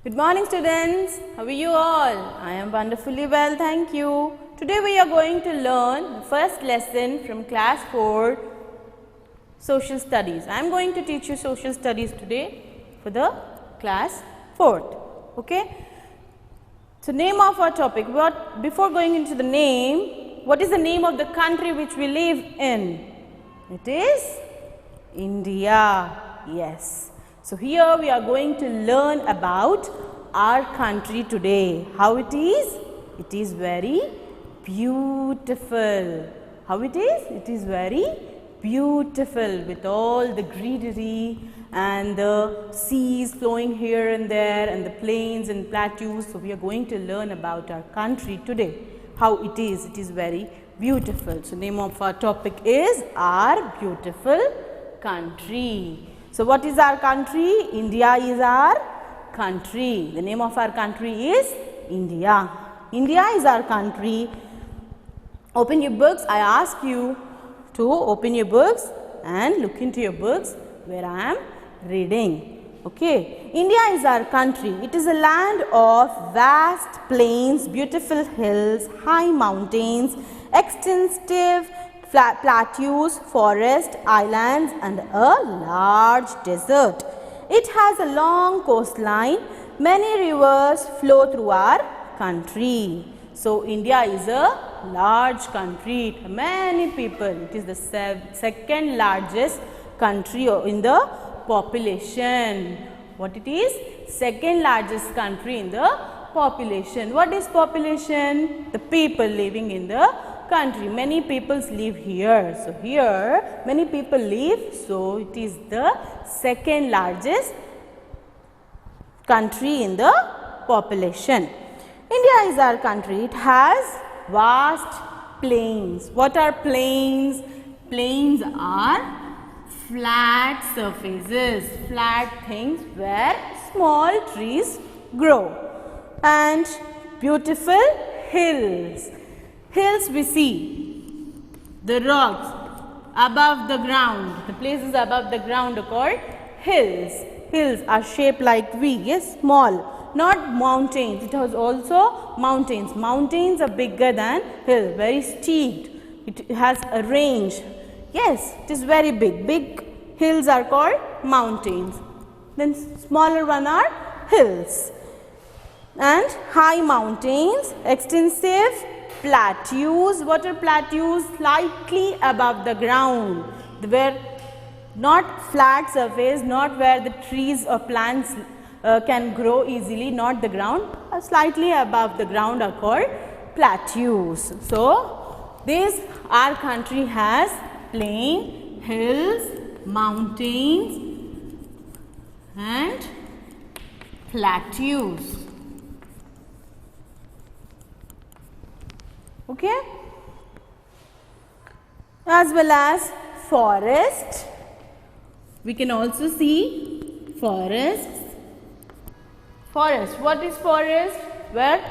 Good morning students, how are you all? I am wonderfully well, thank you. Today we are going to learn the first lesson from class 4, social studies. I am going to teach you social studies today for the class 4th, okay. So name of our topic, before going into the name, what is the name of the country which we live in? It is India, yes. So here we are going to learn about our country today. How it is? It is very beautiful. How it is? It is very beautiful with all the greenery and the seas flowing here and there and the plains and plateaus. So we are going to learn about our country today. How it is? It is very beautiful. So name of our topic is our beautiful country. So what is our country? India is our country. The name of our country is India. India is our country. Open your books. I ask you to open your books and look into your books where I am reading. Okay. India is our country. It is a land of vast plains, beautiful hills, high mountains, extensive plateaus, forests, islands and a large desert. It has a long coastline. Many rivers flow through our country. So India is a large country. Many people. It is the second largest country in the population. What it is? Second largest country in the population. What is population? The people living in the country. Many people live here. So here many people live. So it is the second largest country in the population. India is our country. It has vast plains. What are plains? Plains are flat surfaces, flat things where small trees grow, and beautiful hills. Hills we see, the rocks above the ground, the places above the ground are called hills. Hills are shaped like V, yes, small, not mountains. It has also mountains. Mountains are bigger than hills, very steep. It has a range. Yes, it is very big. Big hills are called mountains. Then smaller one are hills. And high mountains, extensive plateaus. What are plateaus? Slightly above the ground, where not flat surface, not where the trees or plants can grow easily, not the ground, slightly above the ground are called plateaus. So this our country has plain, hills, mountains and plateaus. Okay, as well as forest. We can also see forests. Forest. What is forest? Where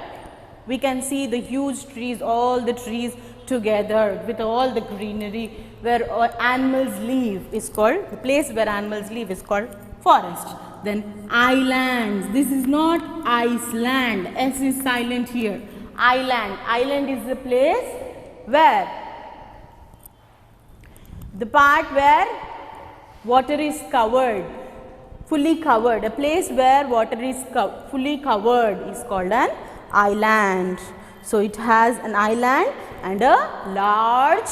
we can see the huge trees, all the trees together with all the greenery, where animals live is called, the place where animals live is called forest. Then islands. This is not Iceland. S is silent here. Island. Island is the place where the part where water is covered, fully covered. A place where water is fully covered is called an island. So it has an island and a large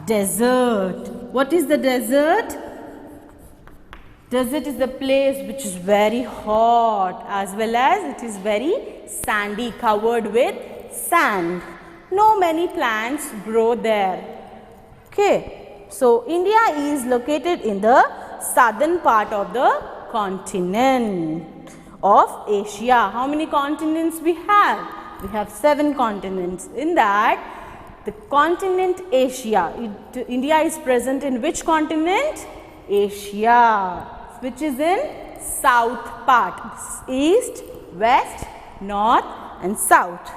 desert. What is the desert? Desert is the place which is very hot, as well as it is very sandy, covered with sand. No many plants grow there. Okay. So India is located in the southern part of the continent of Asia. How many continents we have? We have 7 continents. In that, the continent Asia, India is present in which continent? Asia, which is in south part, east, west, north and south.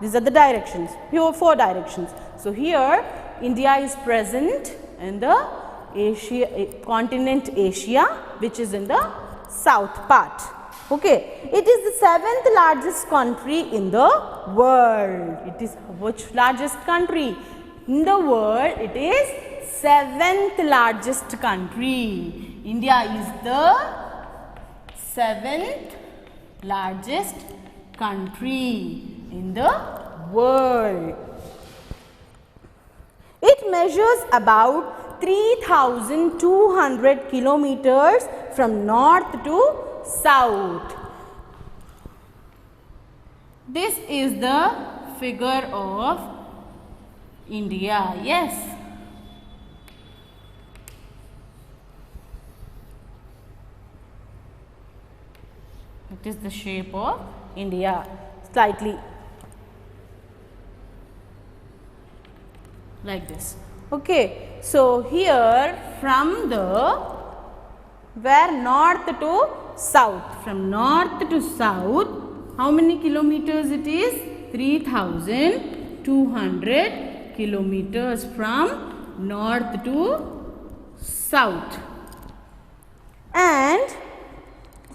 These are the directions. Here are 4 directions. So here India is present in the continent Asia, which is in the south part. Okay, it is the 7th largest country in the world. It is which largest country in the world? It is 7th largest country. India is the 7th largest country in the world. It measures about 3,200 kilometers from north to south. This is the figure of India. Yes. It is the shape of India, slightly like this. Okay. So, here from the where north to south, from north to south, how many kilometers it is? 3,200 kilometers from north to south, and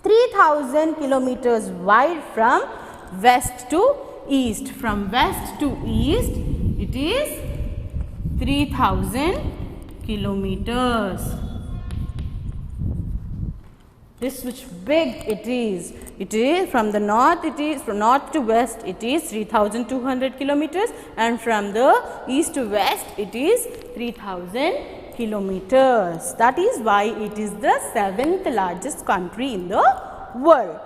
3,000 kilometers wide from west to east. From west to east, it is 3,000 kilometers. This which big it is. It is from the north, it is from north to west, it is 3,200 kilometers, and from the east to west, it is 3,000 kilometers. That is why it is the 7th largest country in the world.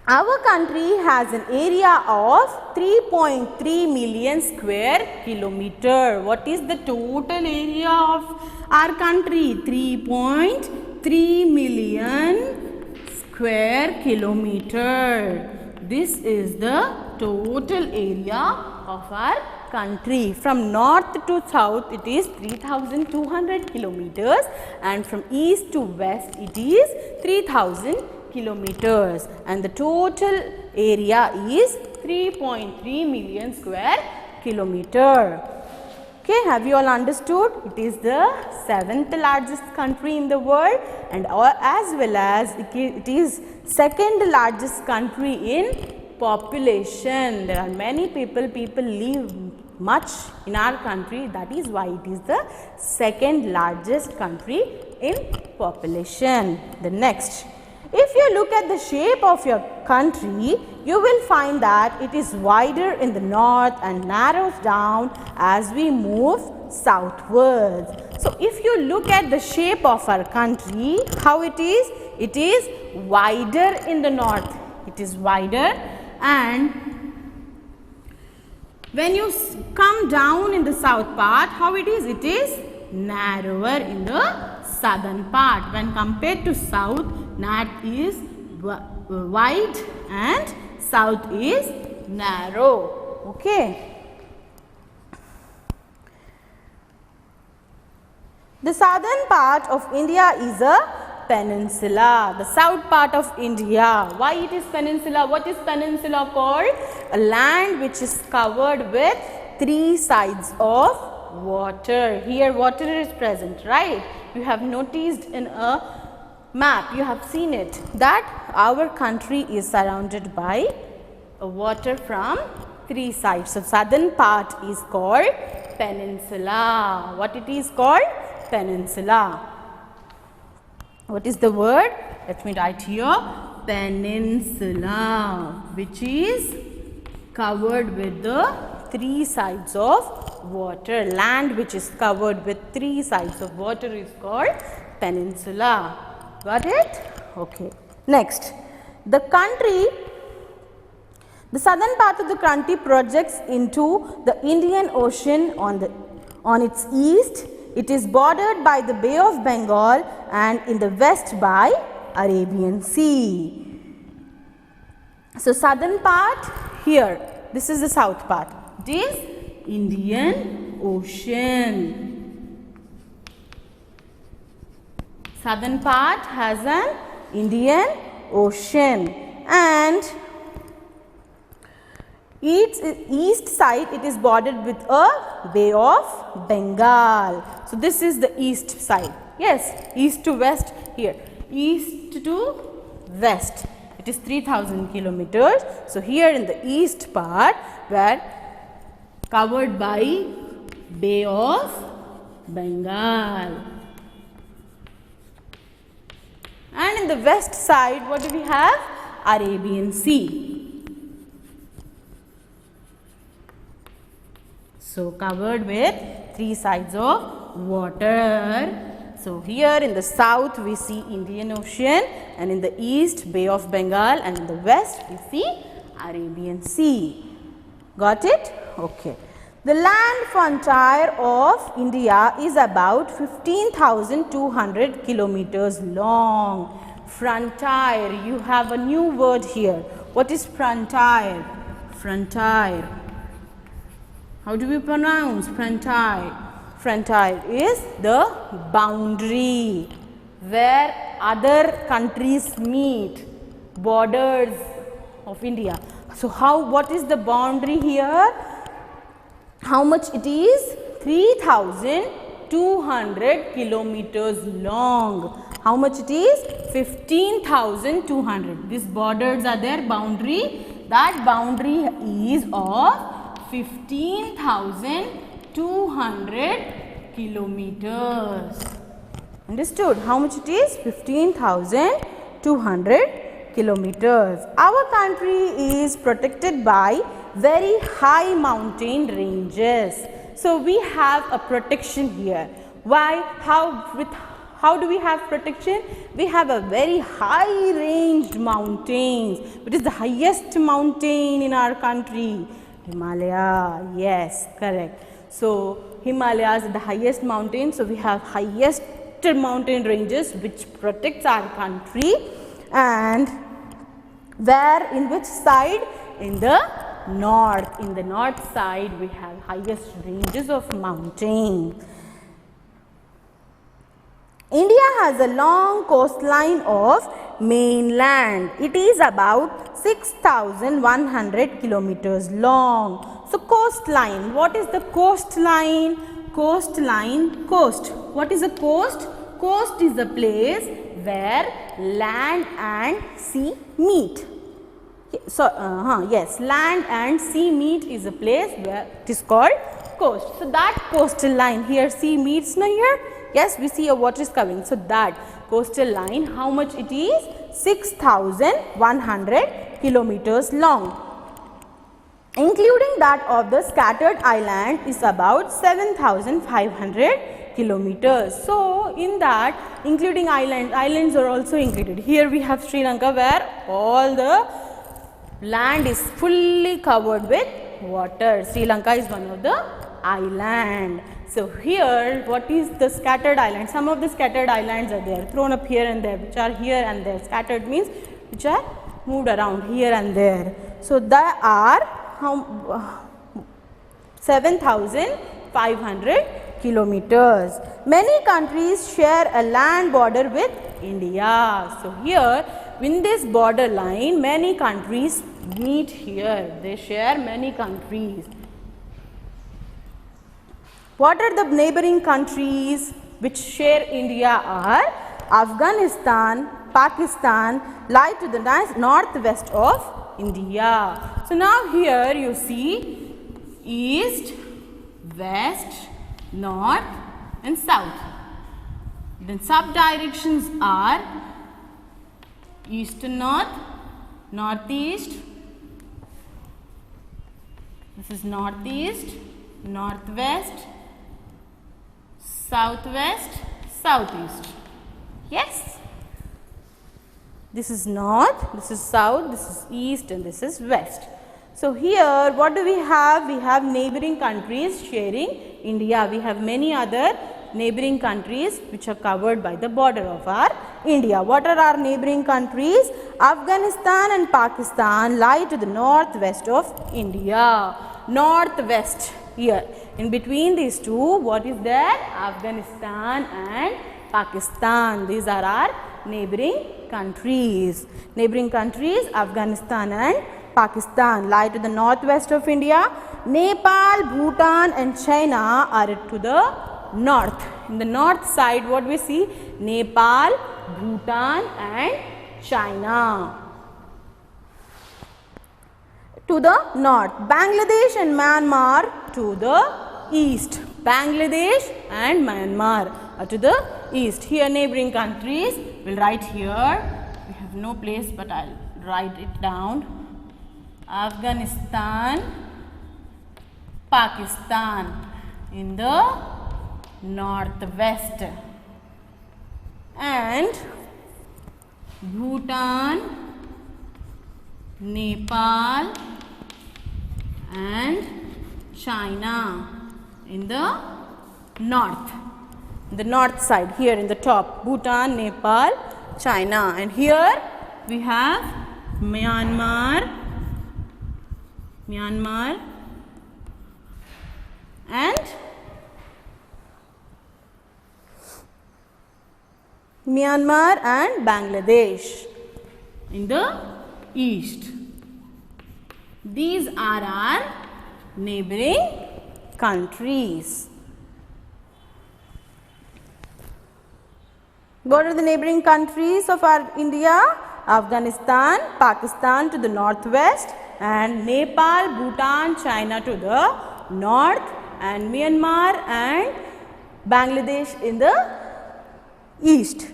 Our country has an area of 3.3 million square kilometer. What is the total area of our country? 3.3 million square kilometer. This is the total area of our country. From north to south, it is 3,200 kilometers, and from east to west, it is 3,000 kilometers, and the total area is 3.3 million square kilometer. Okay, have you all understood? It is the 7th largest country in the world, and as well as it is 2nd largest country in population. There are many people live much in our country. That is why it is the 2nd largest country in population. The next, if you look at the shape of your country, you will find that it is wider in the north and narrows down as we move southwards. So, if you look at the shape of our country, how it is wider in the north. It is wider, and when you come down in the south part, how it is narrower in the southern part. When compared to south, north is wide and south is narrow. Okay. The southern part of India is a peninsula. The south part of India. Why it is peninsula? What is peninsula called? A land which is covered with 3 sides of water. Here water is present, right? You have noticed in a map, you have seen it, that our country is surrounded by water from 3 sides. So, southern part is called peninsula. What it is called? Peninsula. What is the word? Let me write here. Peninsula, which is covered with the 3 sides of water. Land which is covered with 3 sides of water is called peninsula. Got it? Okay. Next, the southern part of the country projects into the Indian Ocean on its east. It is bordered by the Bay of Bengal and in the west by Arabian Sea. So, southern part here, this is the south part. It is Indian Ocean. Southern part has an Indian Ocean, and its east side, it is bordered with a Bay of Bengal. So, this is the east side. Yes, east to west here. East to west. It is 3000 kilometers. So here in the east part were covered by Bay of Bengal. And in the west side, what do we have? Arabian Sea. So covered with three sides of water. So here in the south we see Indian Ocean, and in the east Bay of Bengal, and in the west we see Arabian Sea. Got it? Okay. The land frontier of India is about 15,200 kilometers long. Frontier, you have a new word here. What is frontier? Frontier. How do we pronounce frontier? Frontier is the boundary where other countries meet, borders of India. So what is the boundary here? How much it is? 3,200 kilometers long. How much it is? 15,200. These borders are their boundary. That boundary is of 15,200 kilometers. Understood? How much it is? 15,200 kilometers. Our country is protected by very high mountain ranges. So we have a protection here. Why? How do we have protection? We have a very high ranged mountains. What is the highest mountain in our country? Himalaya. Yes, correct. So Himalayas are the highest mountain. So we have highest mountain ranges which protects our country. And where, in which side? In the north. In the north side we have highest ranges of mountains. India has a long coastline of mainland. It is about 6,100 kilometers long. So coastline, what is the coastline? Coastline, coast. What is a coast? Coast is a place where land and sea meet. So, yes, land and sea meet is a place where it is called coast. So, that coastal line, here sea meets now here. Yes, we see a water is coming. So, that coastal line, how much it is? 6,100 kilometers long. Including that of the scattered island is about 7,500 kilometers. So, in that, including islands are also included. Here we have Sri Lanka where all the land is fully covered with water. Sri Lanka is one of the island. So here, what is the scattered island? Some of the scattered islands are there, thrown up here and there, which are here and there. Scattered means which are moved around here and there. So there are 7,500 kilometers. Many countries share a land border with India. So here, in this border line, many countries meet here. They share many countries. What are the neighboring countries which share India are? Afghanistan, Pakistan lie to the northwest of India. So now here you see east, west, north and south. Then sub directions are east to north, northeast, this is northeast, northwest, southwest, southeast. Yes? This is north, this is south, this is east and this is west. So here what do we have? We have neighboring countries sharing India. We have many other neighboring countries which are covered by the border of our India. What are our neighboring countries? Afghanistan and Pakistan lie to the northwest of India. Northwest here. In between these two, what is there? Afghanistan and Pakistan. These are our neighboring countries. Neighboring countries, Afghanistan and Pakistan lie to the northwest of India. Nepal, Bhutan and China are to the north. In the north side, what we see? Nepal, Bhutan and China. To the north, Bangladesh and Myanmar to the east. Bangladesh and Myanmar are to the east. Here neighboring countries, we'll write here. We have no place, but I'll write it down. Afghanistan, Pakistan in the northwest, and Bhutan, Nepal and China in the north. The north side, here in the top, Bhutan, Nepal, China, and here we have Myanmar and Bangladesh in the east. These are our neighboring countries. What are the neighboring countries of our India? Afghanistan, Pakistan to the northwest, and Nepal, Bhutan, China to the north, and Myanmar and Bangladesh in the east.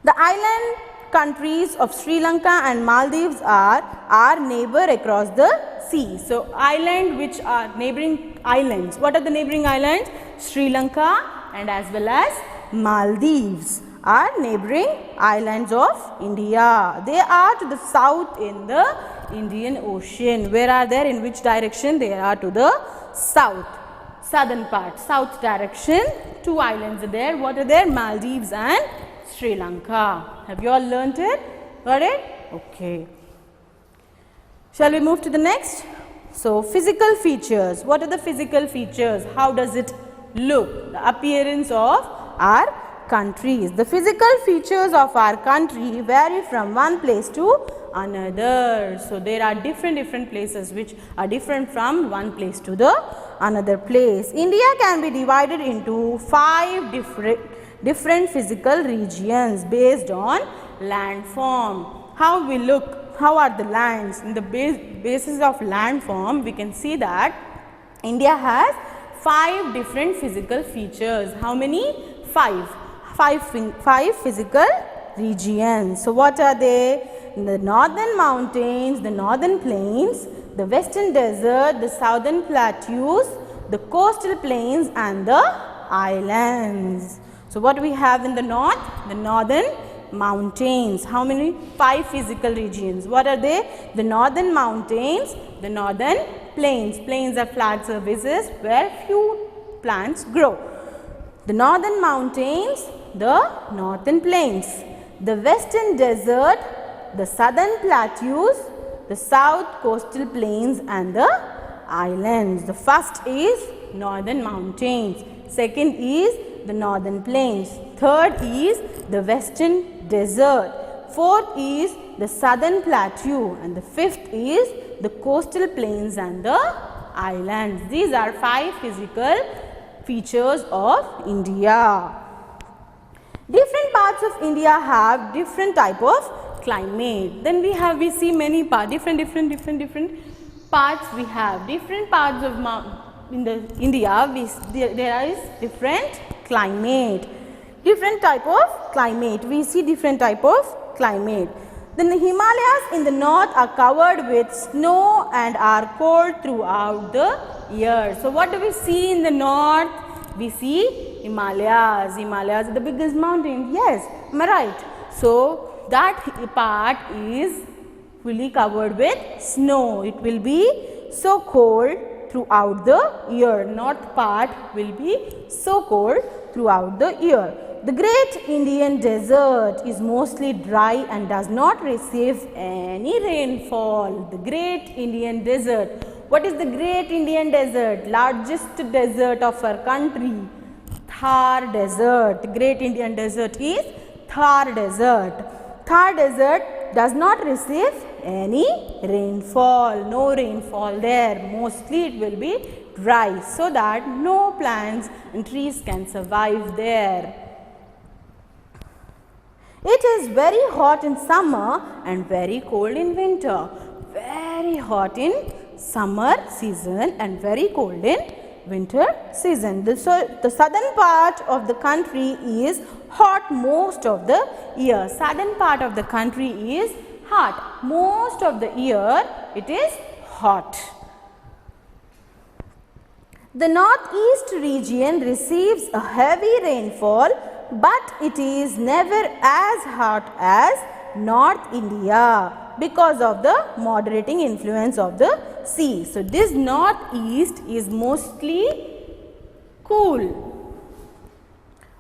The island countries of Sri Lanka and Maldives are our neighbor across the sea. So, island which are neighboring islands. What are the neighboring islands? Sri Lanka and as well as Maldives are neighboring islands of India. They are to the south in the Indian Ocean. Where are they? In which direction? They are to the south. Southern part, south direction. Two islands are there. What are there? Maldives and Sri Lanka. Have you all learnt it? Got it? Okay. Shall we move to the next? So, physical features. What are the physical features? How does it look? The appearance of our countries. The physical features of our country vary from one place to another. So, there are different places which are different from one place to the another place. India can be divided into 5 different physical regions based on landform. How we look, how are the lands? In the basis of landform, we can see that India has 5 different physical features. How many? 5 physical regions. So, what are they? The northern mountains, the northern plains, the western desert, the southern plateaus, the coastal plains and the islands. So, what we have in the north? The northern mountains. How many? 5 physical regions. What are they? The northern mountains, the northern plains. Plains are flat surfaces where few plants grow. The northern mountains, the northern plains, the western desert, the southern plateaus, the south coastal plains and the islands. The first is northern mountains, second is the northern plains, third is the western desert, fourth is the southern plateau and the fifth is the coastal plains and the islands. These are 5 physical features of India. Different parts of India have different type of climate. Then we see many parts, different parts we have. Different parts of India, there is different climate. Different type of climate. We see different type of climate. Then the Himalayas in the north are covered with snow and are cold throughout the year. So, what do we see in the north? We see Himalayas. Himalayas are the biggest mountain. Yes, am I right? So, that part is fully covered with snow. It will be so cold throughout the year. North part will be so cold throughout the year. The Great Indian Desert is mostly dry and does not receive any rainfall. The Great Indian Desert. What is the Great Indian Desert? Largest desert of our country. Thar Desert. The Great Indian Desert is Thar Desert. Thar Desert does not receive any rainfall. No rainfall there. Mostly it will be dry, so that no plants and trees can survive there. It is very hot in summer and very cold in winter. Very hot in summer season and very cold in winter season. The southern part of the country is hot most of the year. Southern part of the country is hot. Most of the year it is hot. The northeast region receives a heavy rainfall, but it is never as hot as North India because of the moderating influence of the sea. So, this northeast is mostly cool.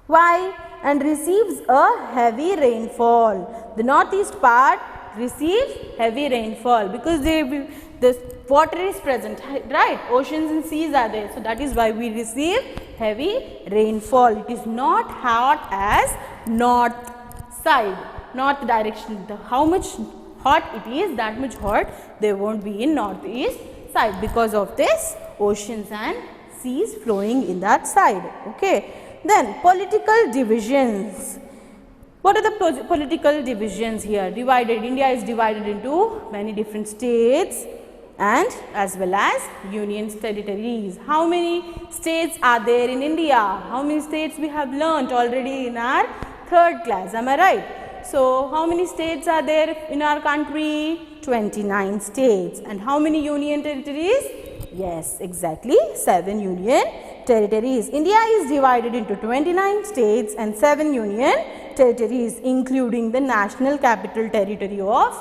Why? And receives a heavy rainfall. The northeast part receives heavy rainfall because the water is present, right? Oceans and seas are there. So, that is why we receive heavy rainfall. It is not hot as north side, north direction. How much hot it is, that much hot they won't be in northeast side because of this oceans and seas flowing in that side. Okay. Then political divisions. What are the political divisions here? Divided. India is divided into many different states and as well as union territories. How many states are there in India? How many states we have learnt already in our 3rd class? Am I right? So, how many states are there in our country? 29 states. And how many union territories? Yes, exactly 7 union territories. India is divided into 29 states and 7 union territories, including the national capital territory of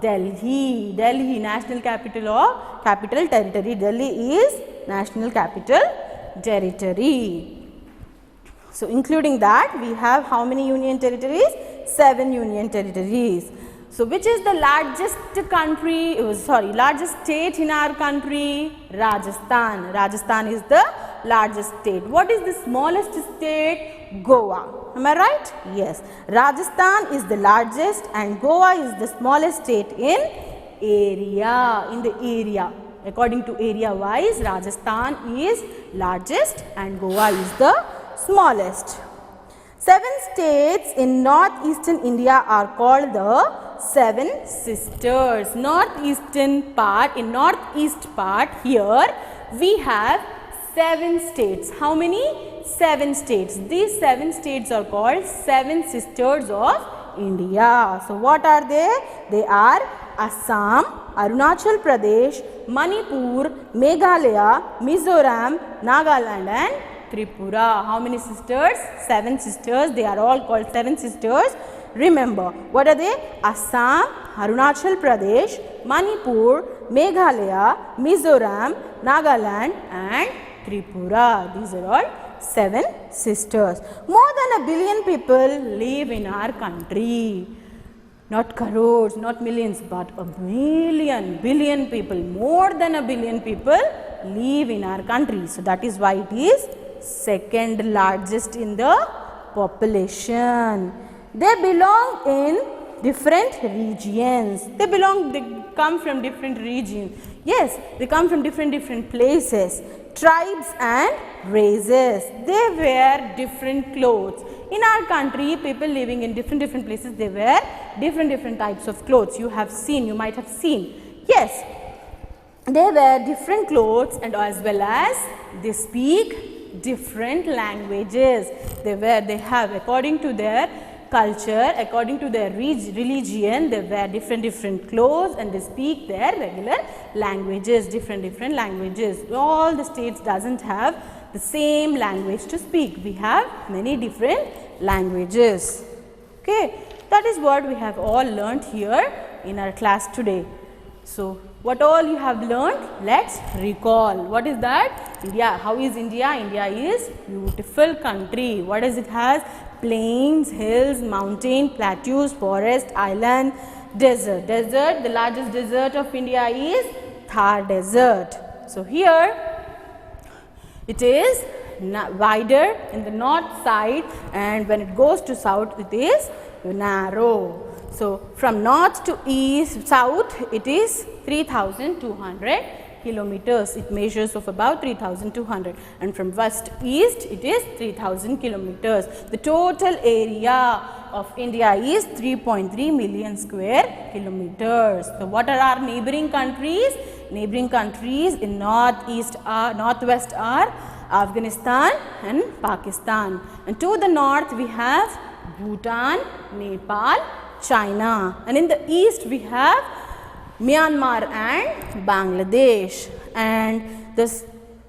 Delhi. Delhi, national capital or capital territory. Delhi is national capital territory. So, including that we have how many union territories? 7 union territories. So, which is the largest country, largest state in our country? Rajasthan. Rajasthan is the largest state. What is the smallest state? Goa. Am I right? Yes. Rajasthan is the largest and Goa is the smallest state in area. According to area wise, Rajasthan is largest and Goa is the smallest. 7 states in northeastern India are called the 7 sisters. Northeastern part, in northeast part here we have 7 states. How many? 7 states. These 7 states are called 7 sisters of India. So, what are they? They are Assam, Arunachal Pradesh, Manipur, Meghalaya, Mizoram, Nagaland and Tripura. How many sisters? 7 sisters. They are all called 7 sisters. Remember, what are they? Assam, Arunachal Pradesh, Manipur, Meghalaya, Mizoram, Nagaland and Tripura. These are all 7 sisters. More than 1 billion people live in our country. Not crores, not millions, but billion people. More than 1 billion people live in our country. So, that is why it is second largest in the population. They belong in different regions. They come from different regions. Yes, they come from different places, tribes and races. They wear different clothes. In our country, people living in different places, they wear different types of clothes. You might have seen. Yes, they wear different clothes and as well as they speak different languages. They have according to their culture, according to their religion, they wear different clothes and they speak their regular languages, different languages. All the states doesn't have the same language to speak. We have many different languages. Okay, that is what we have all learnt here in our class today. So, what all you have learnt, let's recall. What is that? India. How is India? India is beautiful country. What does it has? Plains, hills, mountain, plateaus, forest, island, desert. The largest desert of India is Thar Desert. So, here it is wider in the north side and when it goes to south it is narrow. So, from north to south it is 3200 kilometers. It measures of about 3200, and from west to east it is 3000 kilometers. The total area of India is 3.3 million square kilometers. So what are our neighboring countries? Neighboring countries in northwest are Afghanistan and Pakistan, and to the north we have Bhutan, Nepal, China, and in the east we have Myanmar and Bangladesh. And the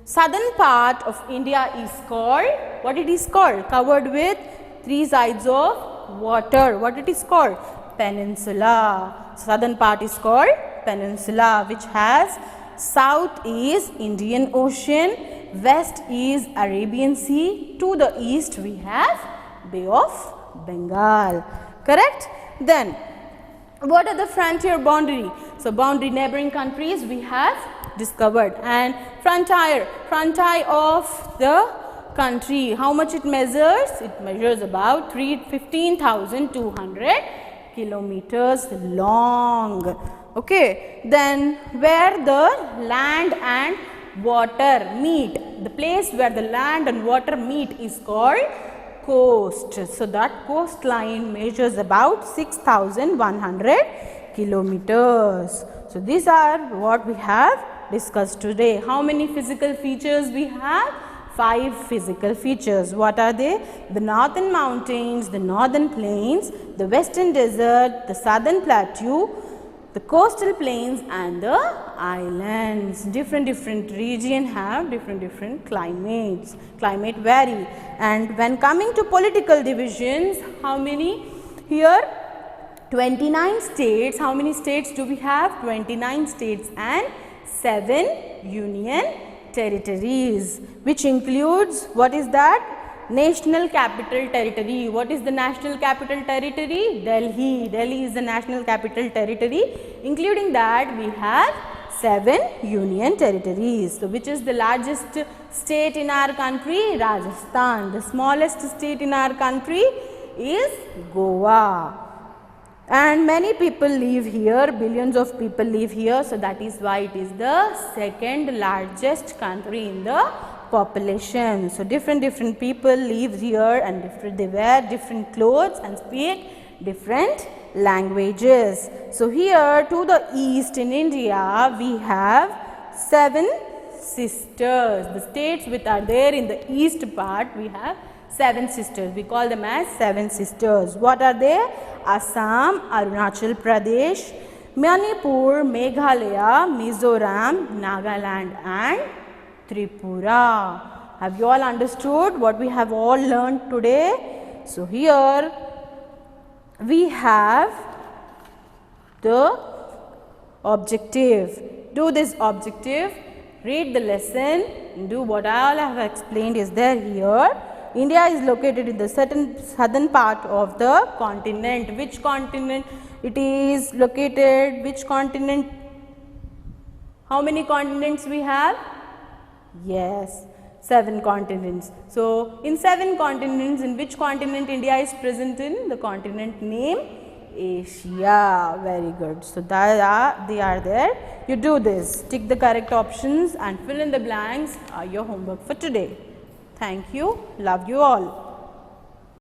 southern part of India is called, what it is called? Covered with three sides of water. What it is called? Peninsula. Southern part is called peninsula, which has south is Indian Ocean, west is Arabian Sea, to the east we have Bay of Bengal. Correct? Then what are the frontier boundary? So boundary neighboring countries we have discovered, and frontier of the country, how much it measures? It measures about 15,200 kilometers long. Okay, then where the land and water meet, the place where the land and water meet is called coast. So that coastline measures about 6,100 kilometers. So these are what we have discussed today. How many physical features we have? 5 physical features. What are they? The northern mountains, the northern plains, the western desert, the southern plateau, the coastal plains and the islands. Different region have different climates. Climate vary. And when coming to political divisions, how many here? 29 states. How many states do we have? 29 states and 7 union territories, which includes, what is that? National Capital Territory. What is the National Capital Territory? Delhi. Delhi is the National Capital Territory. Including that we have 7 union territories. So which is the largest state in our country? Rajasthan. The smallest state in our country is Goa. And many people live here, billions of people live here, so that is why it is the second largest country in the population. So different people live here, and they wear different clothes and speak different languages. So here to the east in India we have 7 sisters. The states which are there in the east part, we have 7 sisters. We call them as 7 sisters. What are they? Assam, Arunachal Pradesh, Manipur, Meghalaya, Mizoram, Nagaland and Tripura. Have you all understood what we have all learned today? So here we have the objective. Do this objective, read the lesson, and do what all I have explained is there here. India is located in the southern part of the continent. Which continent it is located? Which continent? How many continents we have? Yes, 7 continents. So in 7 continents, in which continent India is present in? The continent name Asia. Very good. So they are there. You do this. Tick the correct options and fill in the blanks are your homework for today. Thank you. Love you all.